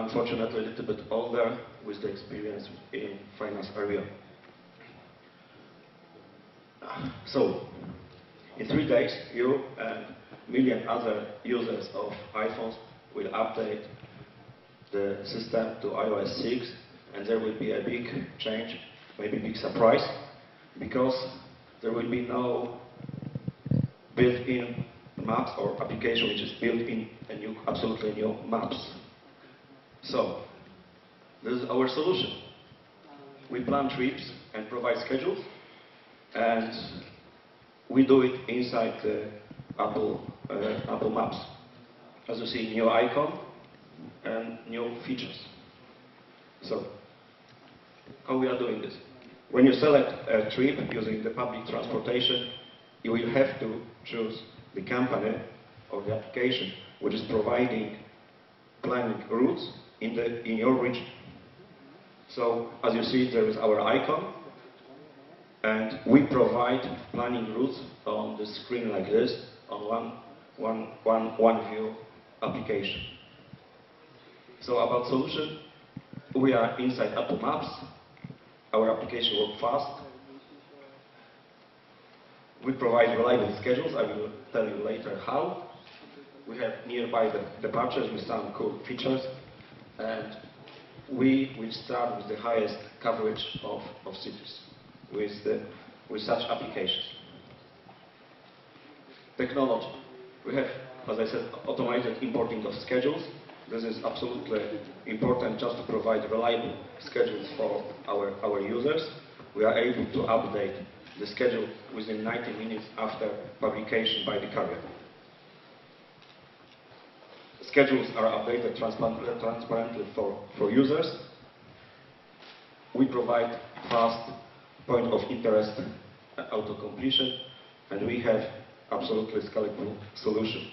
unfortunately a little bit older with the experience in finance area. So, in 3 days, you and million other users of iPhones will update the system to iOS 6, and there will be a big change, maybe big surprise, because there will be no built-in maps or application which is built in a new, absolutely new maps. So, this is our solution. We plan trips and provide schedules, and we do it inside the Apple Maps. As you see, new icon and new features. So, how we are doing this? When you select a trip using the public transportation, you will have to choose the company or the application which is providing planning routes in your region. So, as you see, there is our icon, and we provide planning routes on the screen like this, on one view application. So about solution, we are inside Apple Maps. Our application works fast. We provide reliable schedules. I will tell you later how. We have nearby the departures with some cool features, and we will start with the highest coverage of cities with such applications. Technology. We have, as I said, automated importing of schedules. This is absolutely important just to provide reliable schedules for our users. We are able to update the schedule within 90 minutes after publication by the carrier. Schedules are updated transparently for users. We provide fast point of interest auto-completion, and we have absolutely scalable solution.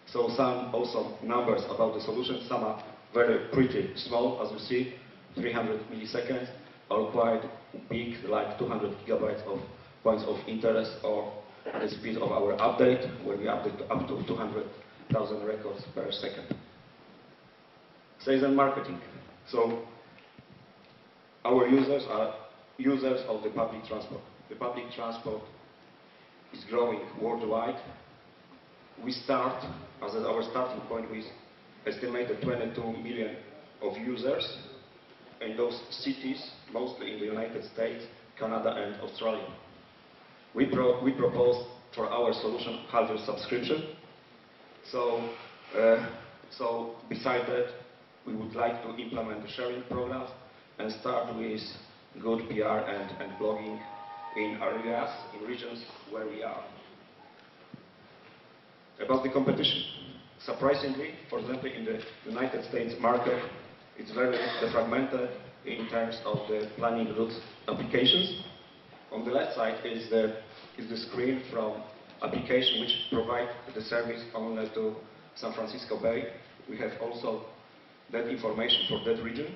So some also numbers about the solution. Some are very pretty small, as you see, 300 milliseconds, or quite big, like 200 gigabytes of points of interest, or the speed of our update, where we update up to 200,000 records per second. Sales and marketing. So our users are users of the public transport. The public transport is growing worldwide. We start, as our starting point, with estimated 22 million of users in those cities, mostly in the United States, Canada, and Australia. We propose for our solution half-year subscription. So beside that, we would like to implement the sharing programs and start with good PR and blogging in areas, in regions where we are. About the competition. Surprisingly, for example, in the United States market, it's very fragmented in terms of the planning routes applications. On the left side is the screen from application which provide the service only to San Francisco Bay. We have also that information for that region.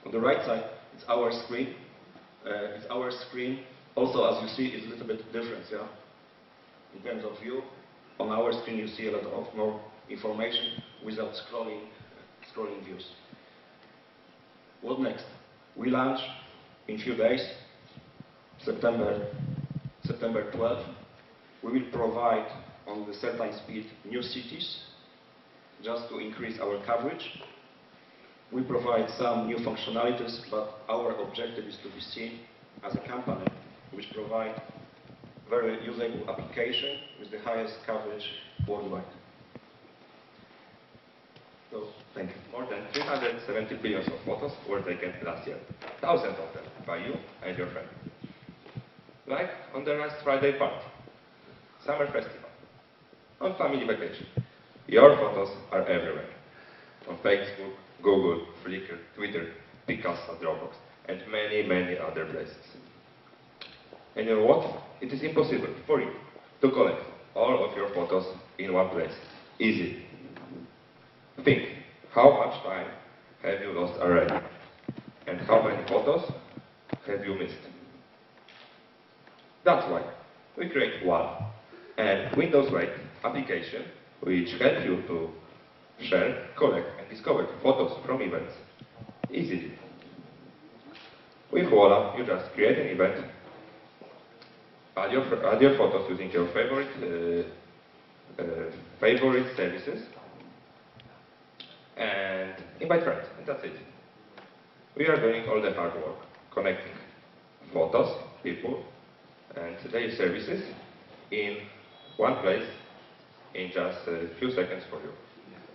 On the right side, it's our screen. Also, as you see, it's a little bit different, yeah? In terms of view, on our screen you see a lot of more information without scrolling views. What next? We launch in few days, September 12th. We will provide on the certain speed new cities, just to increase our coverage. We provide some new functionalities, but our objective is to be seen as a company which provide very usable application with the highest coverage worldwide. So, thank you. More than 370 billion of photos were taken last year. Thousands of them by you and your friends. Like on the last Friday party, summer festival, on family vacation. Your photos are everywhere. On Facebook, Google, Flickr, Twitter, Picasso, Dropbox, and many, many other places. And you know what? It is impossible for you to collect all of your photos in one place. Easy. Think, how much time have you lost already? And how many photos have you missed? That's why we create one and Windows-based application which helps you to share, collect, and discover photos from events easily. With Voila, you just create an event, add your photos using your favorite services, and invite friends, and that's it. We are doing all the hard work, connecting photos, people, and their services in one place in just a few seconds for you.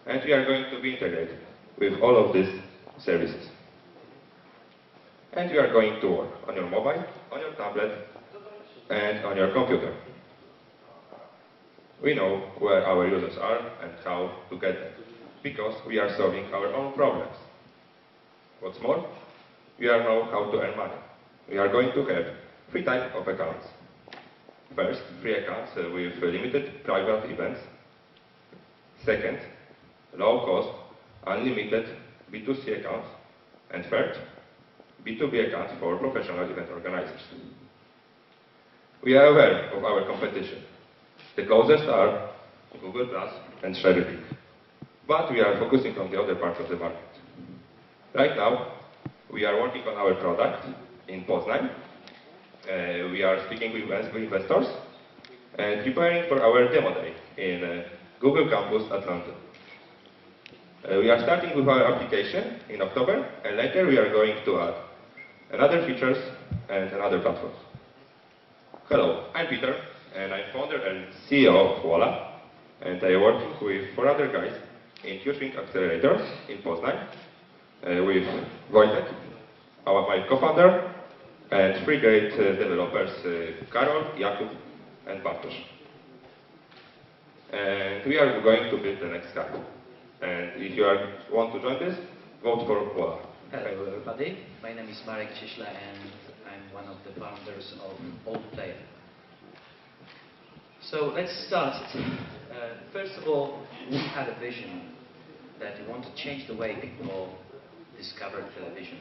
And we are going to be integrated with all of these services. And you are going to work on your mobile, on your tablet, and on your computer. We know where our users are and how to get them, because we are solving our own problems. What's more, we are know how to earn money. We are going to have 3 types of accounts. First, free accounts with limited private events. Second, low cost, unlimited B2C accounts. And third, B2B accounts for professional event organizers. We are aware of our competition. The closest are Google Plus and SharePic. But we are focusing on the other parts of the market. Right now, we are working on our product in Poznań. We are speaking with investors and preparing for our demo day in Google Campus at London. We are starting with our application in October, and later we are going to add another features and another platforms. Hello, I'm Peter, and I'm founder and CEO of Voila, and I work with 4 other guys in Huge Accelerator in Poznań, with Wojtek, my co-founder, and 3 great developers, Karol, Jakub, and Bartosz. And we are going to build the next Skype. And if you want to join this, vote for Voila. Hello everybody, my name is Marek Cieśla and I'm one of the founders of Old Player. So let's start it. First of all, we had a vision that we want to change the way people discover television.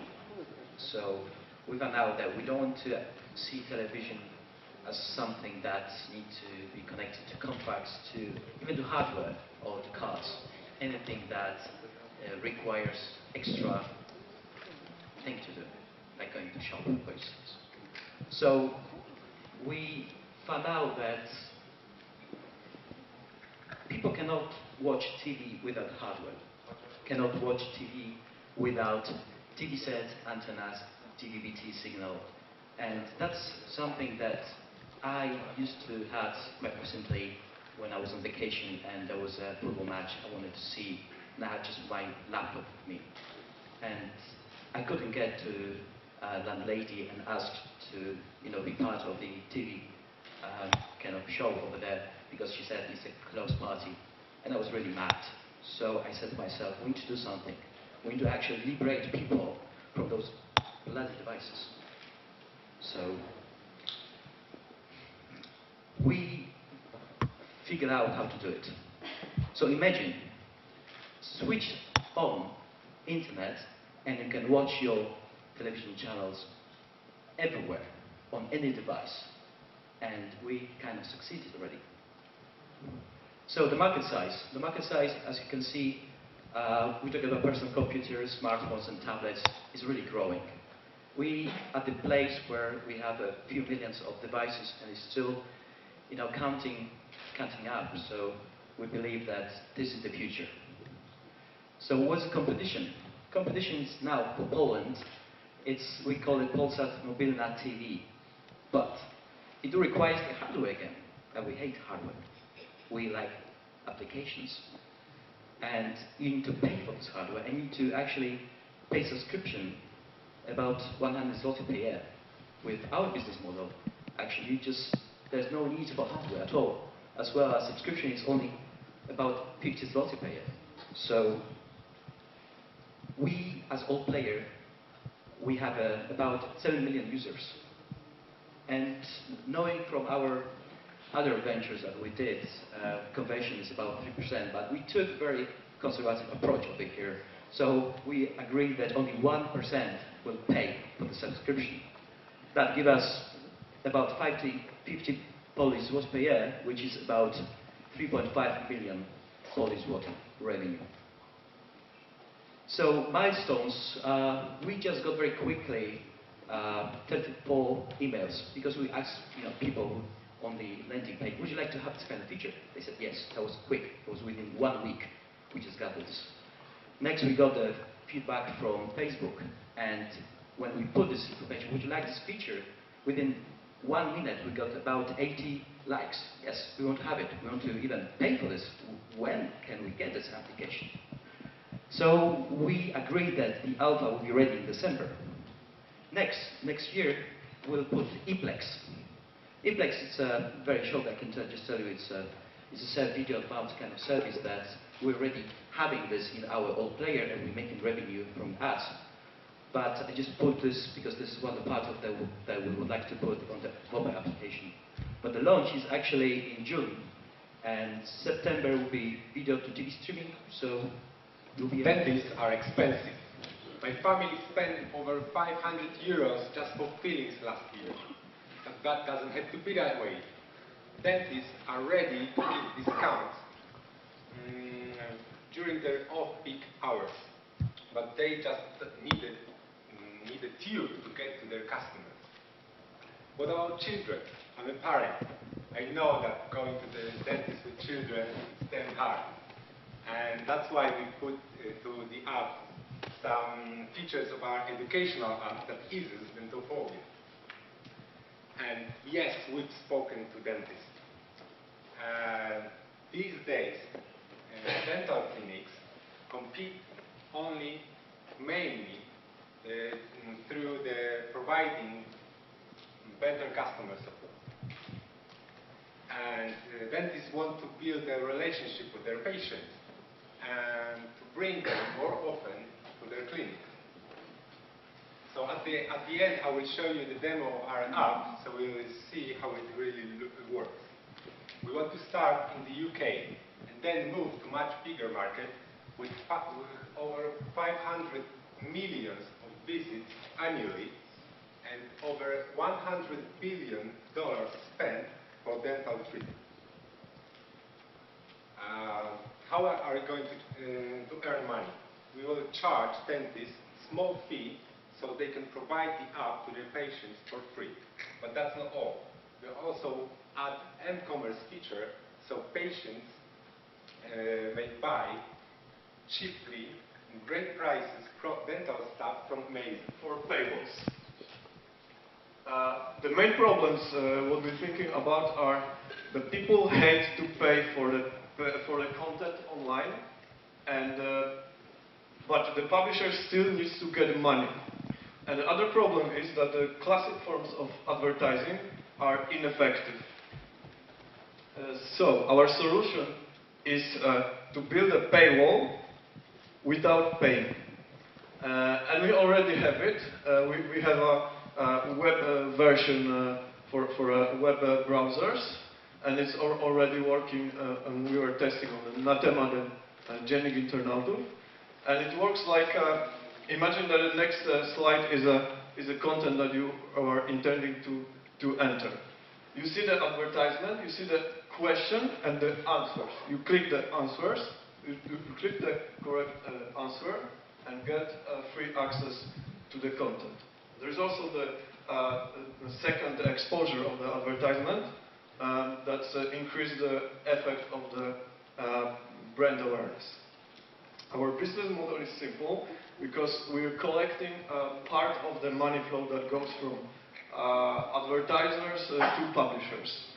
So we found out that we don't want to see television as something that needs to be connected to contracts, to even to hardware or to cars. Anything that requires extra thing to do, like going to shop, for instance. So we found out that people cannot watch TV without hardware, cannot watch TV without TV sets, antennas, DVB-T signal, and that's something that I used to have quite recently when I was on vacation and there was a football match I wanted to see, and I had just my laptop with me. And I couldn't get to landlady and ask to be part of the TV kind of show over there, because she said it's a closed party, and I was really mad. So I said to myself, we need to do something. We need to actually liberate people from those bloody devices. So we figured out how to do it. So imagine, switch on internet and you can watch your television channels everywhere, on any device. And we kind of succeeded already. So the market size, as you can see, we talk about personal computers, smartphones and tablets, is really growing. We are at the place where we have a few millions of devices and it's still counting up. So we believe that this is the future. So what's the competition? Competition is now for Poland. We call it Polsat Mobilna TV. But it requires the hardware again. And we hate hardware. We like applications. And you need to pay for this hardware, and you need to actually pay subscription about 100 zloty per year. With our business model, actually, there's no need for hardware at all. As well as subscription is only about 50 zloty per year. So we, as Old Player, we have about 7 million users. And knowing from our other ventures that we did, conversion is about 3%, but we took a very conservative approach over here. So we agreed that only 1% will pay for the subscription. That gives us about 50 Polish zloty per year, which is about 3.5 billion Polish zloty revenue. So milestones, we just got very quickly 34 emails because we asked people on the landing page, would you like to have this kind of feature? They said yes. That was quick. It was within 1 week we just got this. Next we got the feedback from Facebook, and when we put this information, would you like this feature? Within 1 minute we got about 80 likes. Yes, we want to have it. We want to even pay for this. When can we get this application? So we agreed that the alpha will be ready in December. Next year we'll put ePlex. ePlex is very short. I can just tell you it's a video about kind of service that we're already having this in our old player and we're making revenue from ads. But I just put this because this is one of the parts of that we would like to put on the mobile application. But the launch is actually in June, and September will be video to TV streaming. So you'll be dentists are expensive. My family spent over 500 euros just for fillings last year. But that doesn't have to be that way. Dentists are ready to give discounts during their off-peak hours. But they just need a tube to get to their customers. What about children? I'm a parent. I know that going to the dentist with children is damn hard. And that's why we put to the app some features of our educational app that eases dentophobia. And yes, we've spoken to dentists. These days, dental clinics compete only mainly through the providing better customer support. And dentists want to build a relationship with their patients and to bring them more often to their clinic. So at the end, I will show you the demo of our app, so we will see how it really works. We want to start in the UK and then move to much bigger market with over 500 million of visits annually and over $100 billion spent for dental treatment. How are we going to earn money? We will charge dentists a small fee so they can provide the app to their patients for free. But that's not all. We also add m-commerce feature so patients may buy cheaply and great prices dental stuff from Amazon. For paywalls. The main problems what we're thinking about are the people hate to pay for the content online, and but the publisher still needs to get money. And the other problem is that the classic forms of advertising are ineffective. So our solution is to build a paywall without paying. And we already have it. We have a web version for web browsers, and it's already working, and we were testing on na temat dziennik internautów. And it works like, imagine that the next slide is a content that you are intending to enter. You see the advertisement, you see the question and the answers. You click the answers, you click the correct answer and get free access to the content. There's also the second exposure of the advertisement that's increased the effect of the brand awareness. Our business model is simple because we're collecting part of the money flow that goes from advertisers to publishers.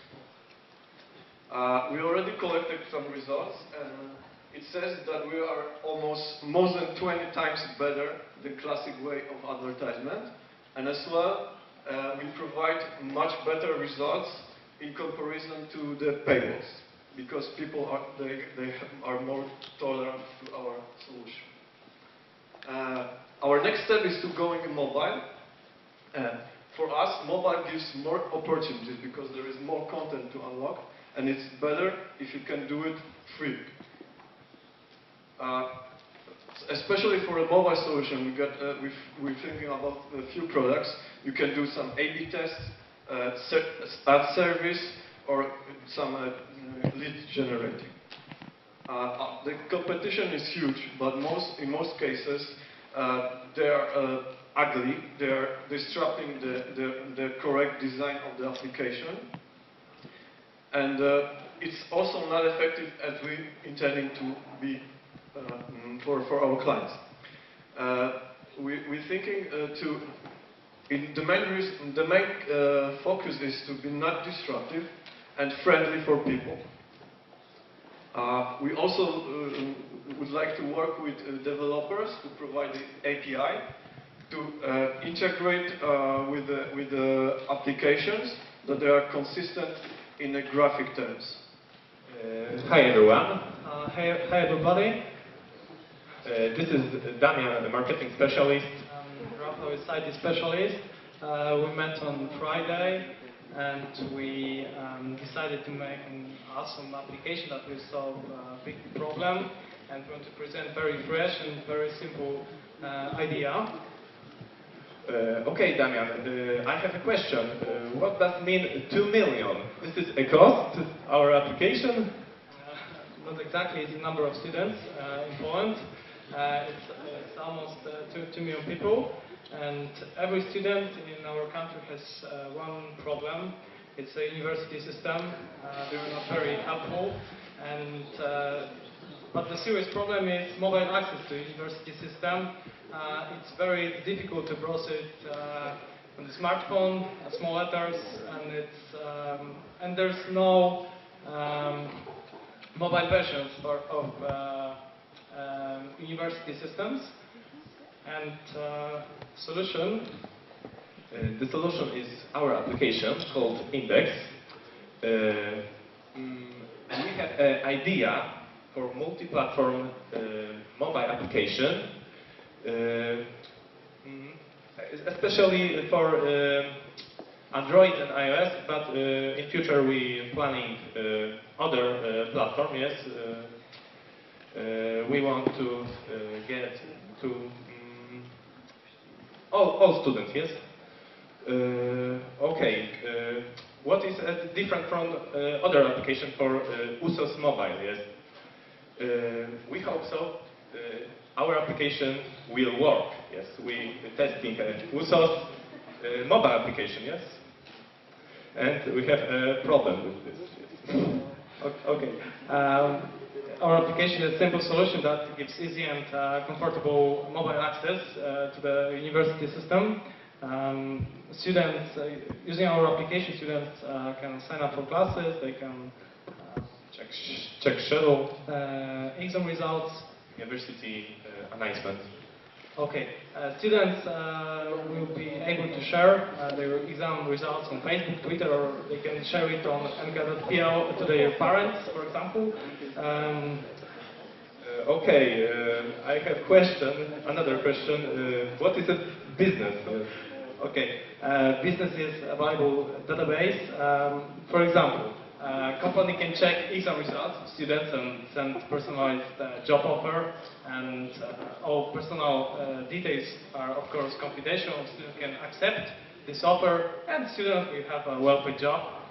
We already collected some results, and it says that we are almost more than 20 times better than classic way of advertisement, and as well we provide much better results in comparison to the paywalls, because people are more tolerant to our solution. Our next step is to go in mobile. For us, mobile gives more opportunities because there is more content to unlock, and it's better if you can do it free. Especially for a mobile solution, we're thinking about a few products. You can do some A/B tests, ad service, or some lead generating. The competition is huge, but in most cases they are ugly. They are disrupting the correct design of the application, and it's also not effective as we intending to be for our clients. We're thinking the main focus is to be not disruptive and friendly for people. We also would like to work with developers to provide the API to integrate with the applications that they are consistent in the graphic terms. Hi everyone. Hi everybody. This is Damian, the marketing specialist. Rafał is IT specialist. We met on Friday and we decided to make an awesome application that will solve a big problem, and we want to present very fresh and very simple idea. Okay, Damian, I have a question. What does mean 2 million? This is a cost, our application? Not exactly, it's the number of students in Poland. It's almost 2 million people, and every student in our country has one problem. It's a university system. They're not very helpful, and but the serious problem is mobile access to the university system. It's very difficult to browse it on the smartphone, small letters, and there's no mobile versions of university systems. And solution? The solution is our application called Index. We have an idea for multi-platform mobile application, especially for Android and iOS, but in future we planning other platform. Yes, we want to get to all students. Yes. Okay. What is different from other application for USOS mobile? Yes. We hope so. Our application will work. Yes, we testing USOS mobile application. Yes, and we have a problem with this. Yes. Okay. Our application is a simple solution that gives easy and comfortable mobile access to the university system. Students using our application, students can sign up for classes. They can Check schedule, exam results. university announcement. Okay, students will be able to share their exam results on Facebook, Twitter, or they can share it on mk.pl to their parents, for example. Okay, I have another question. What is a business? Okay, business is a valuable database. For example, a company can check exam results of students and send personalized job offer, and all personal details are of course confidential. Students can accept this offer and students will have a well-paid job.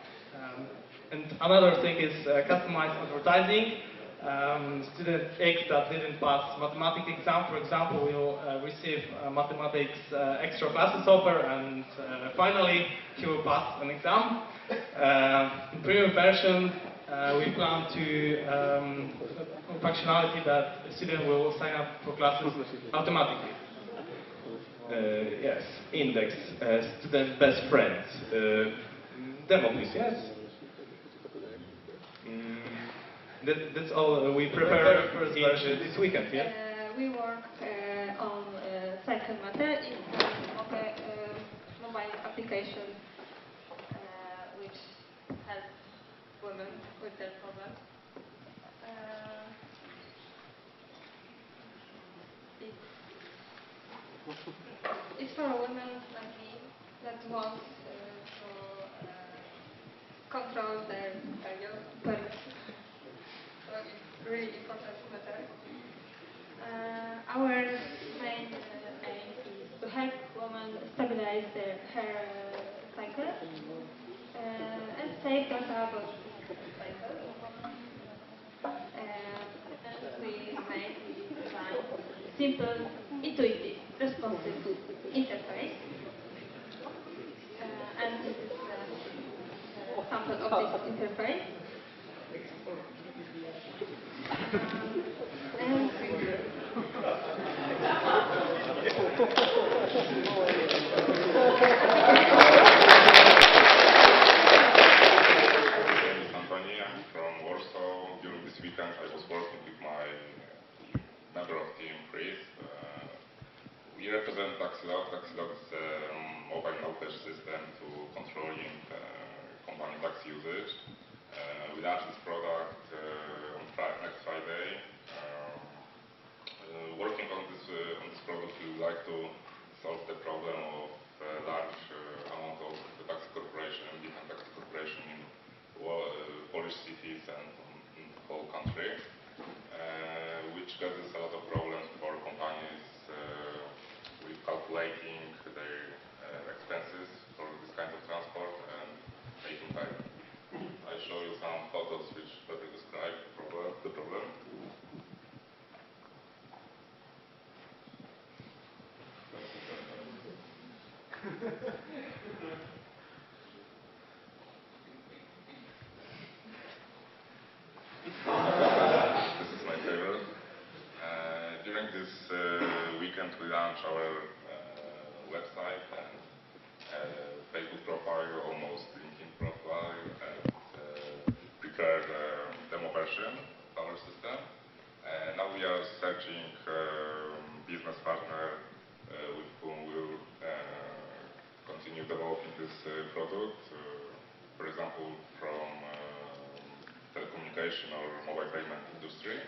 And another thing is customized advertising. Student X that didn't pass mathematics exam, for example, will receive mathematics extra classes offer, and finally he will pass an exam. In premium version, we plan to functionality that the student will sign up for classes automatically. Yes, Index, student best friends. Demo, please. Yes. That's all we prepare for this weekend, yeah? We work on cycle matter in mobile application which helps women with their problems. It's for women like me that want to control their periods. So it's really important matter. Our main aim is to help women stabilize her cycle and save data about cycle. simple, intuitive, responsive interface. And this is a sample of this interface. I'm from Warsaw. During this weekend I was working with my member of team, Chris. We represent Taxilog. Taxilog is a mobile knowledge system to controlling company tax usage. We launched this product on next Friday. Working on this product, we would like to solve the problem of large amount of the taxi corporation, different taxi corporation in Polish cities and in the whole country, which causes a lot of problems for companies with calculating their expenses for this kind of transport and making time. I show you some photos which better describe the problem. This is my favorite. During this weekend we launched our website and Facebook profile, almost LinkedIn profile, and prepared demo version of our system. Now we are searching business partner with whom we'll continue developing this product. For example, from telecommunication or mobile payment industry,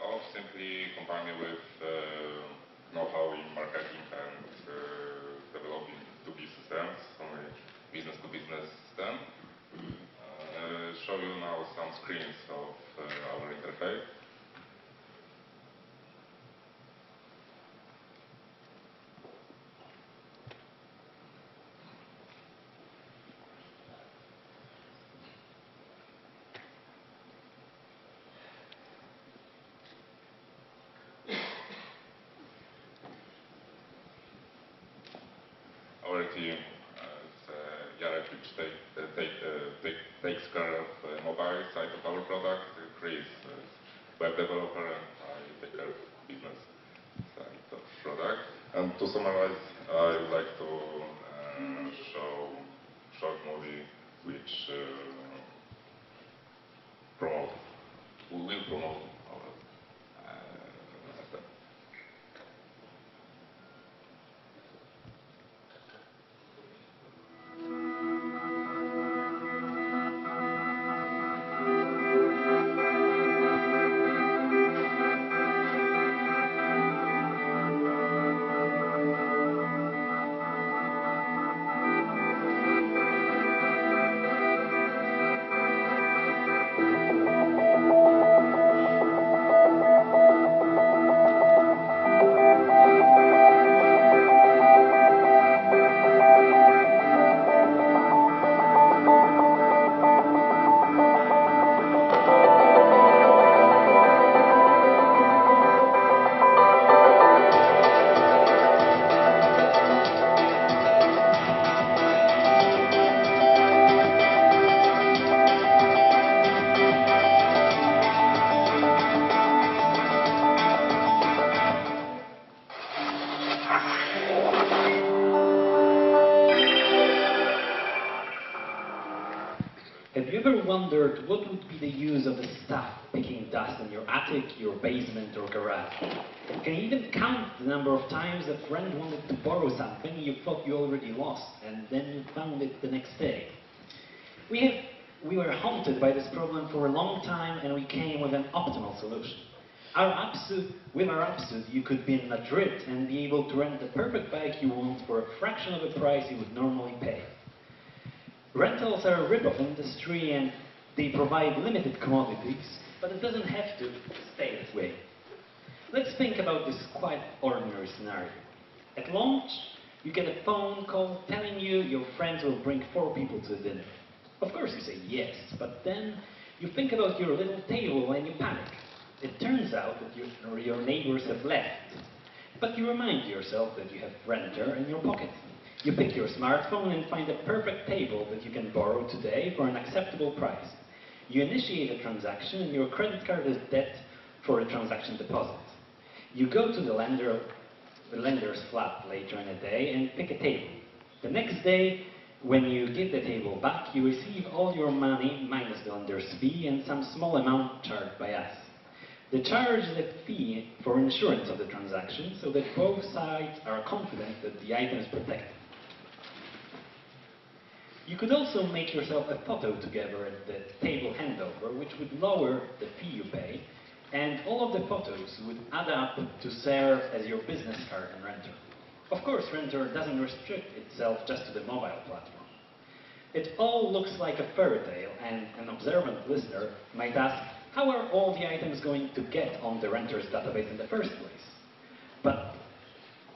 or simply company with know-how in marketing and developing 2B systems, only business-to-business system. Show you now some screens of our interface. Our team is Jarek, which takes care of the mobile side of our product. Chris is web developer, and I take care of business side of product. And to summarize, I would like to show short movie which will promote our system. Have you ever wondered what would be the use of the stuff picking dust in your attic, your basement or garage? Can you even count the number of times a friend wanted to borrow something you thought you already lost and then you found it the next day? We were haunted by this problem for a long time and we came with an optimal solution. With our app suite, you could be in Madrid and be able to rent the perfect bike you want for a fraction of the price you would normally pay. Rentals are a rip-off industry and they provide limited commodities, but it doesn't have to stay that way. Let's think about this quite ordinary scenario. At launch, you get a phone call telling you your friends will bring 4 people to dinner. Of course you say yes, but then you think about your little table and you panic. It turns out that your neighbors have left, but you remind yourself that you have renter in your pocket. You pick your smartphone and find a perfect table that you can borrow today for an acceptable price. You initiate a transaction and your credit card is debt for a transaction deposit. You go to the lender's flat later in the day and pick a table. The next day, when you give the table back, you receive all your money minus the lender's fee and some small amount charged by us. The charge is a fee for insurance of the transaction so that both sides are confident that the item is protected. You could also make yourself a photo together at the table handover, which would lower the fee you pay, and all of the photos would add up to serve as your business card and renter. Of course, renter doesn't restrict itself just to the mobile platform. It all looks like a fairy tale, and an observant listener might ask, how are all the items going to get on the renter's database in the first place? But,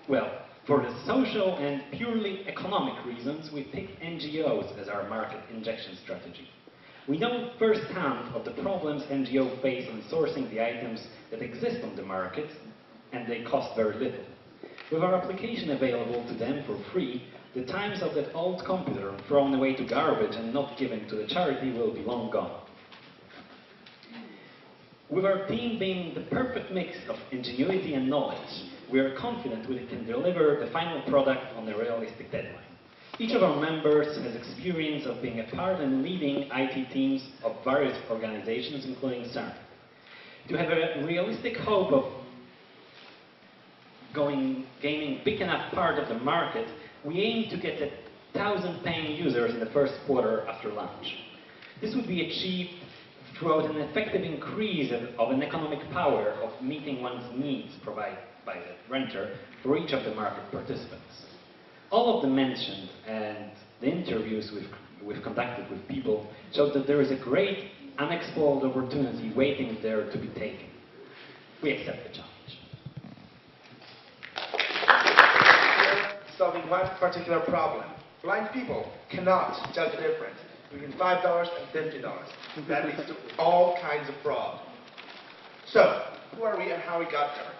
well, for the social and purely economic reasons, we picked NGOs as our market injection strategy. We know firsthand of the problems NGOs face in sourcing the items that exist on the market, and they cost very little. With our application available to them for free, the times of that old computer thrown away to garbage and not given to the charity will be long gone. With our team being the perfect mix of ingenuity and knowledge, we are confident we can deliver the final product on a realistic deadline. Each of our members has experience of being a part in leading IT teams of various organizations, including CERN. To have a realistic hope of gaining big enough part of the market, we aim to get 1,000 paying users in the first quarter after launch. This would be achieved throughout an effective increase of an economic power of meeting one's needs provided by the renter for each of the market participants. All of the mentioned and the interviews we've conducted with people showed that there is a great unexplored opportunity waiting there to be taken. We accept the challenge. Solving one particular problem. Blind people cannot tell the difference between $5 and $50. That leads to all kinds of fraud. So, who are we and how we got there?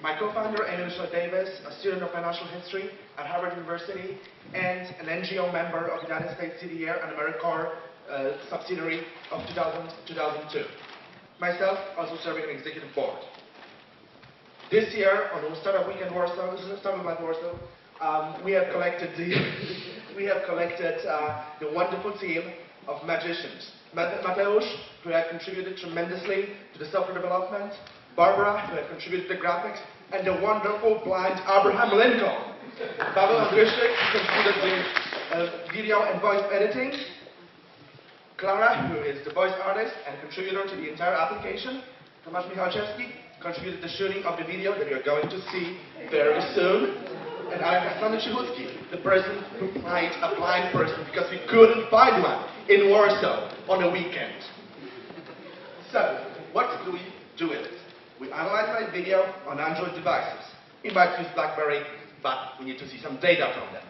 My co-founder, Amy Davis, a student of financial history at Harvard University, and an NGO member of United States CDR and AmeriCorps subsidiary of 2002. Myself, also serving an executive board. This year, on Startup Week in Warsaw, Startup Like Warsaw, we have collected the wonderful team of magicians. Mateusz, who had contributed tremendously to the software development, Barbara, who had contributed to the graphics, and the wonderful blind Abraham Lincoln. Paweł Andryszek, who contributed the video and voice editing. Clara, who is the voice artist and contributor to the entire application. Tomasz Michalczewski contributed the shooting of the video that you're going to see very soon. And Alexander Chihutki, the person who played a blind person because we couldn't find one in Warsaw on a weekend. So, what do we do with it? We analyze my video on Android devices. We might use BlackBerry, but we need to see some data from them.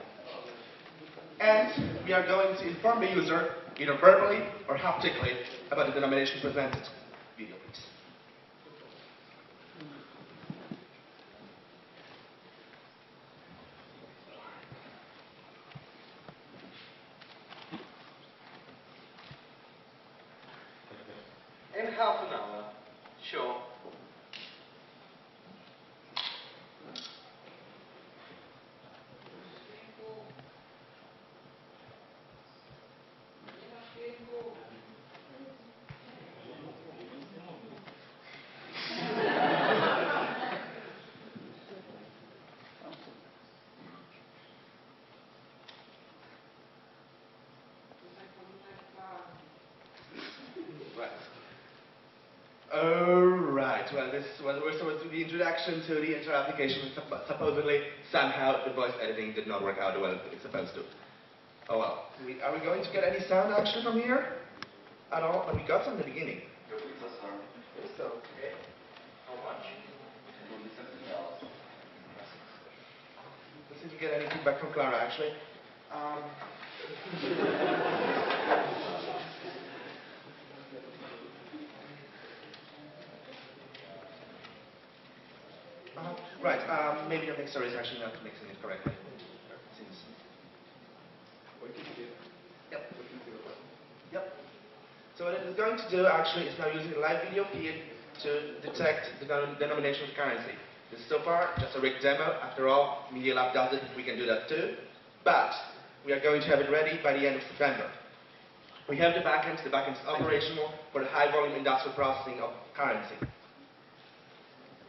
And we are going to inform the user, either verbally or haptically, about the denomination presented. Video, please. In half an hour, sure. Alright, well this was the introduction to the entire application. Supposedly, somehow, the voice editing did not work out the way it's supposed to. Oh well. Are we going to get any sound actually from here? At all? But we got some in the beginning. So, okay. How much? Let's see if we get any feedback from Clara actually. maybe your mixer is actually not mixing it correctly. Seems. Yep. Yep. So what it is going to do actually is now using a live video feed to detect the denomination of currency. This is so far just a rigged demo. After all, Media Lab does it, we can do that too. But we are going to have it ready by the end of September. We have the backend is operational for the high volume industrial processing of currency.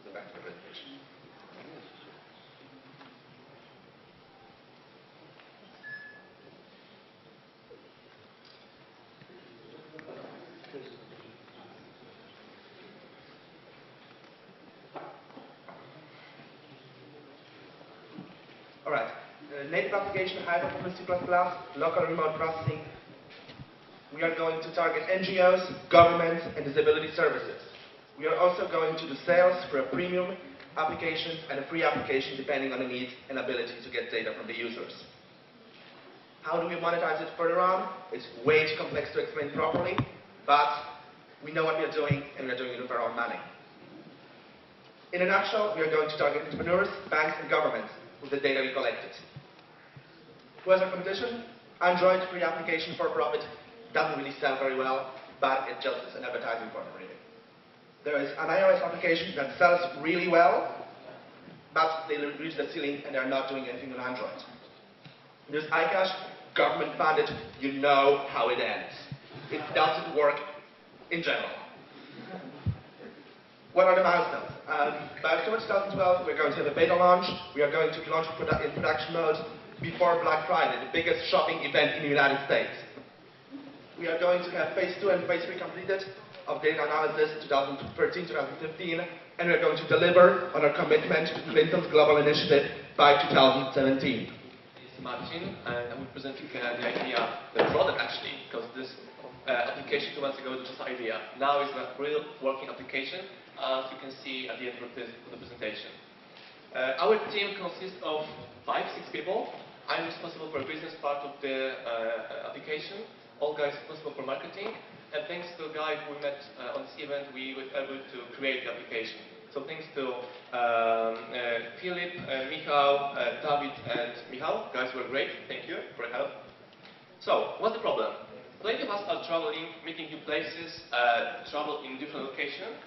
Go back to the presentation. Alright, native application, high performance C++, local remote processing. We are going to target NGOs, governments, and disability services. We are also going to do sales for a premium application and a free application depending on the needs and ability to get data from the users. How do we monetize it further on? It's way too complex to explain properly, but we know what we are doing, and we are doing it with our own money. In a nutshell, we are going to target entrepreneurs, banks, and governments with the data we collected. Who has our competition? Android free application for profit. Doesn't really sell very well, but it just is an advertising point really. There is an iOS application that sells really well, but they reach the ceiling and they're not doing anything on Android. There's iCash, government funded, you know how it ends. It doesn't work in general. What are the milestones? By October 2012, we're going to have a beta launch. We are going to be launched in production mode before Black Friday, the biggest shopping event in the United States. We are going to have phase 2 and phase 3 completed of data analysis 2013-2015, and we are going to deliver on our commitment to Clinton's global initiative by 2017. This is Martin, and I will present you the idea, the product actually, because this application 2 months ago was just an idea. Now it's a real working application, as you can see at the end of the presentation. Our team consists of 5-6 people. I'm responsible for the business part of the application. All guys responsible for marketing, and thanks to the guy who we met on this event, we were able to create the application. So thanks to Filip, Michał, David, and Michał. Guys were great. Thank you for your help. So, what's the problem? Plenty of us are traveling, meeting new places, travel in different locations.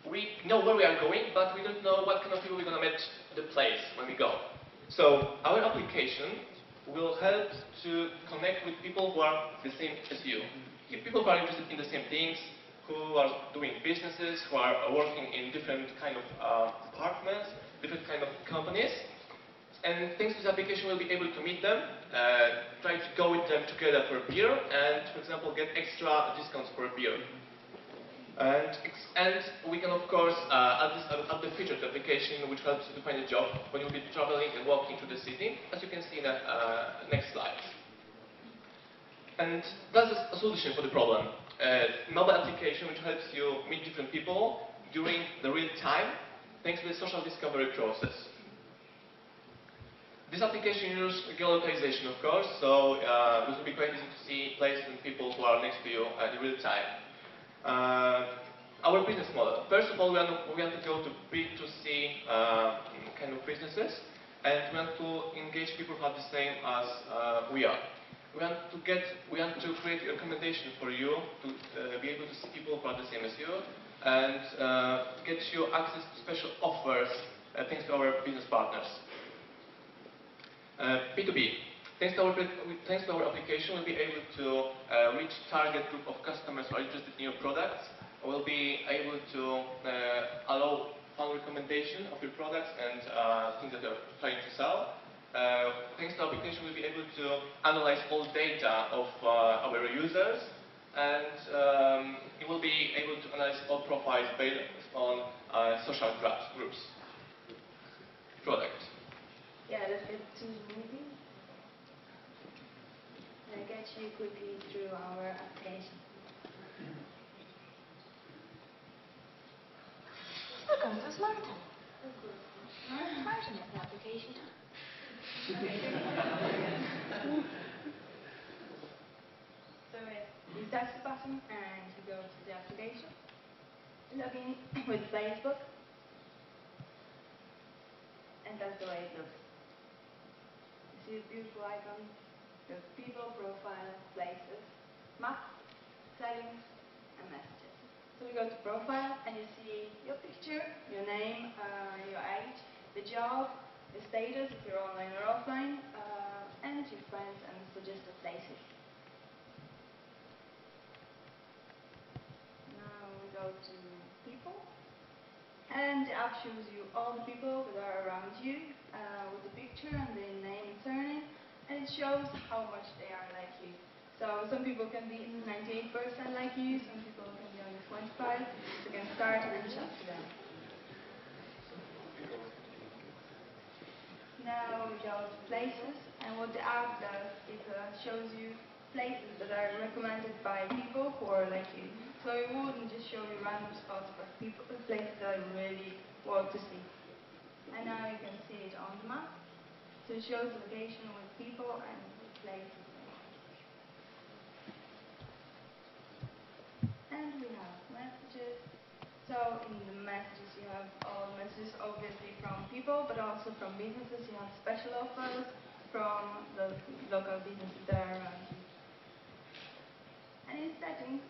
We know where we are going, but we don't know what kind of people we're going to meet at the place when we go. So, our application will help to connect with people who are the same as you. People who are interested in the same things, who are doing businesses, who are working in different kind of departments, different kind of companies. And thanks to this application, we'll be able to meet them, try to go with them together for a beer, and, for example, get extra discounts for a beer. And we can, of course, add the feature to the application, which helps you to find a job when you'll be traveling and walking through the city, as you can see in the next slide. And that's a solution for the problem. Mobile application which helps you meet different people during the real time, thanks to the social discovery process. This application uses geolocalization, of course, so it will be quite easy to see places and people who are next to you in real time. Our business model. First of all, we want to go to B2C kind of businesses, and we want to engage people who are the same as we are. We want to create a recommendation for you to be able to see people who are the same as you, and get you access to special offers thanks to our business partners. B2B. Thanks to our application, we'll be able to reach target group of customers who are interested in your products. We'll be able to allow fun recommendation of your products and things that you're trying to sell. Thanks to our application, we'll be able to analyze all data of our users, and it will be able to analyze all profiles based on social groups. Product. Yeah, let's get to the movie. I'll get you quickly through our application. Welcome to Smartphone. Smartphone is the application. So you touch the button and you go to the application. Log in with Facebook. way it looks. You see the beautiful icons, the people, profile, places, map, settings, and messages. So we go to profile and you see your picture, your name, your age, the job, the status if you're online or offline, and your friends and suggested places. Now we go to people, and the app shows you all the people that are around you with the picture and the name and surname, and it shows how much they are like you. So some people can be 98% like you, some people can be only 25, so you can start and reach out to them. Now we go to places, and what the app does is shows you places that are recommended by people who are like you. So it wouldn't just show you random spots, but places that I really want to see. And now you can see it on the map. So it shows the location with people and with places. And we have messages. So in the messages you have all messages obviously from people, but also from businesses. You have special offers from the local businesses that are around you. And in settings,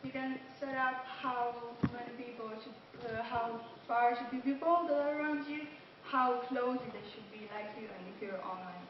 you can set up how many people should, how far should be people that are around you, how closely they should be like you, and if you're online.